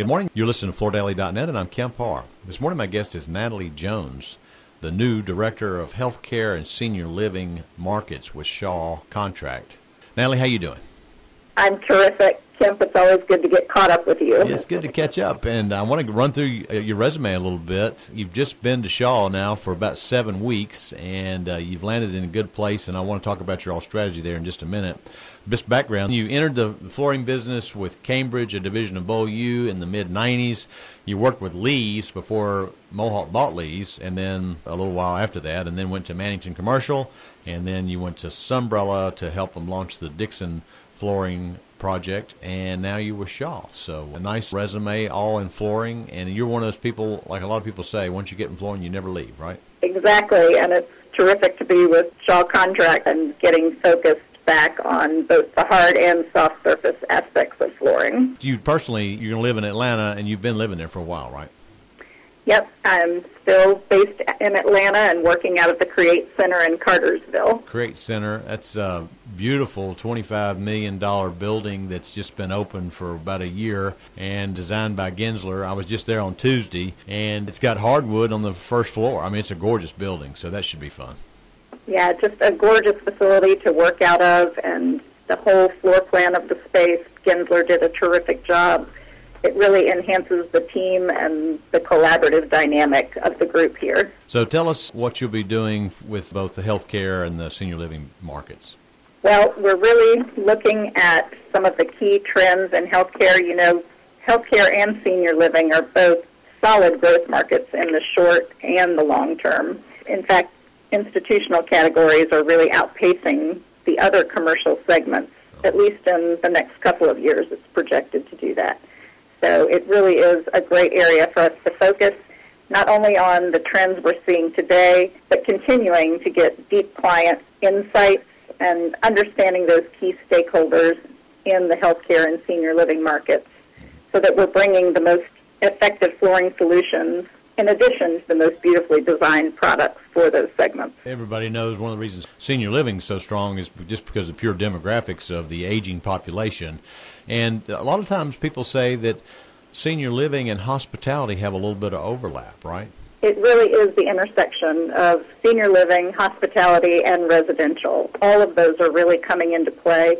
Good morning. You're listening to FloorDaily.net, and I'm Kemp Harr. This morning my guest is Natalie Jones, the new Director of Healthcare and Senior Living Markets with Shaw Contract. Natalie, how you doing? I'm terrific, Kemp. It's always good to get caught up with you. Yeah, it's good to catch up, and I want to run through your resume a little bit. You've just been to Shaw now for about 7 weeks, and you've landed in a good place, and I want to talk about your all strategy there in just a minute. Just background, you entered the flooring business with Cambridge, a division of Beaulieu, in the mid-'90s. You worked with Lee's before Mohawk bought Lee's, and then a little while after that, and then went to Mannington Commercial, and then you went to Sunbrella to help them launch the Dixon flooring project, and now you with Shaw. So a nice resume, all in flooring, and you're one of those people, like a lot of people say, once you get in flooring, you never leave, right? Exactly, and it's terrific to be with Shaw Contract and getting focused back on both the hard and soft surface aspects of flooring. You personally, you're going to live in Atlanta, and you've been living there for a while, right? Yep, I'm still based in Atlanta and working out of the Create Center in Cartersville. Create Center, that's a beautiful $25 million building that's just been open for about a year and designed by Gensler. I was just there on Tuesday, and it's got hardwood on the first floor. I mean, it's a gorgeous building, so that should be fun. Yeah, just a gorgeous facility to work out of, and the whole floor plan of the space, Gensler did a terrific job. It really enhances the team and the collaborative dynamic of the group here. So tell us what you'll be doing with both the healthcare and the senior living markets. Well, we're really looking at some of the key trends in healthcare. You know, healthcare and senior living are both solid growth markets in the short and the long term. In fact, institutional categories are really outpacing the other commercial segments, at least in the next couple of years. It's projected to do that. So it really is a great area for us to focus not only on the trends we're seeing today, but continuing to get deep client insights and understanding those key stakeholders in the healthcare and senior living markets so that we're bringing the most effective flooring solutions in addition to the most beautifully designed products for those segments. Everybody knows one of the reasons senior living is so strong is just because of pure demographics of the aging population. And a lot of times people say that senior living and hospitality have a little bit of overlap, right? It really is the intersection of senior living, hospitality, and residential. All of those are really coming into play,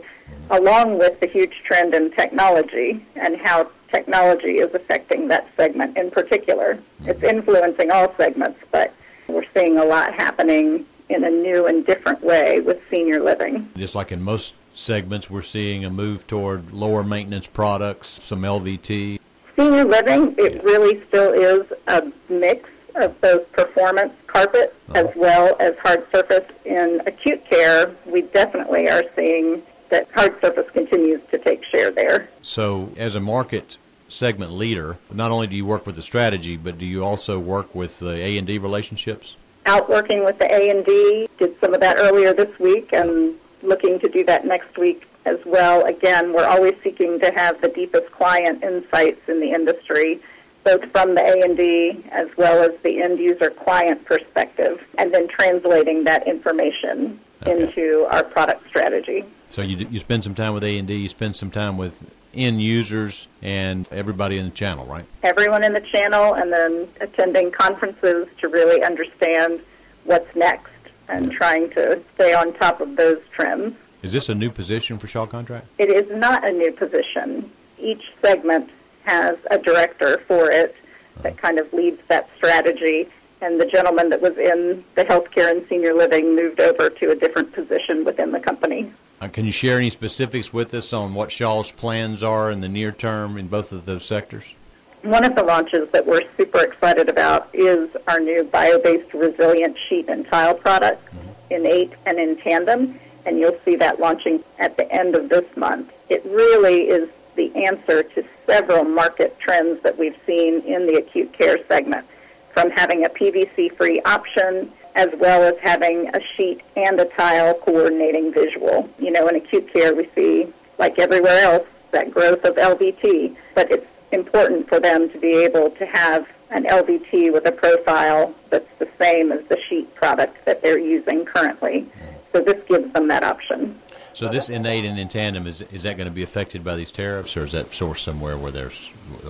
along with the huge trend in technology and how technology is affecting that segment in particular. It's influencing all segments, but we're seeing a lot happening in a new and different way with senior living. Just like in most segments, we're seeing a move toward lower maintenance products, some LVT. Senior living, it really still is a mix of both performance carpet as well as hard surface. In acute care, we definitely are seeing that hard surface continues to take share there. So as a market segment leader, not only do you work with the strategy, but do you also work with the A&D relationships? Out working with the A&D, did some of that earlier this week and looking to do that next week as well. Again, we're always seeking to have the deepest client insights in the industry, both from the A&D as well as the end user client perspective, and then translating that information into our product strategy. So you spend some time with A&D, you spend some time with end users and everybody in the channel, right? Everyone in the channel, and then attending conferences to really understand what's next and trying to stay on top of those trends. Is this a new position for Shaw Contract? It is not a new position. Each segment has a director for it that kind of leads that strategy, and the gentleman that was in the healthcare and senior living moved over to a different position within the company. Can you share any specifics with us on what Shaw's plans are in the near term in both of those sectors? One of the launches that we're super excited about is our new bio-based resilient sheet and tile product, Innate and in Tandem, and you'll see that launching at the end of this month. It really is the answer to several market trends that we've seen in the acute care segment, from having a PVC-free option as well as having a sheet and a tile coordinating visual. You know, in acute care we see, like everywhere else, that growth of LVT, but it's important for them to be able to have an LVT with a profile that's the same as the sheet product that they're using currently. So this gives them that option. So this Innate and in tandem, is that going to be affected by these tariffs, or is that sourced somewhere where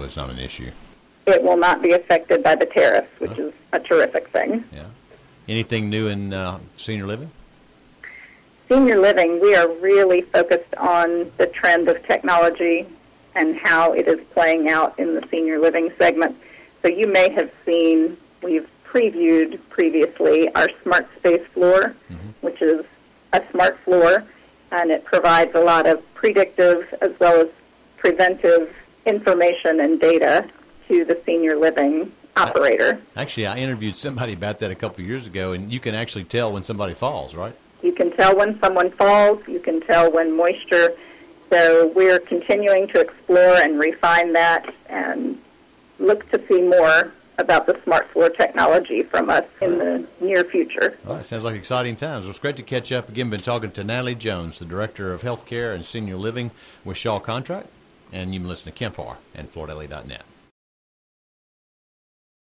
it's not an issue? It will not be affected by the tariffs, which is a terrific thing. Yeah. Anything new in senior living? Senior living, we are really focused on the trend of technology and how it is playing out in the senior living segment. So you may have seen, we've previewed previously our Smart Space floor, which is a smart floor, and it provides a lot of predictive as well as preventive information and data to the senior living operator. Actually, I interviewed somebody about that a couple of years ago, and you can actually tell when somebody falls, right? You can tell when someone falls. You can tell when moisture. So we're continuing to explore and refine that and look to see more about the smart floor technology from us in the near future. All right, sounds like exciting times. Well, it's great to catch up. Again, been talking to Natalie Jones, the Director of Healthcare and Senior Living with Shaw Contract, and you've been listening to Kemp Harr and FloorDaily.net.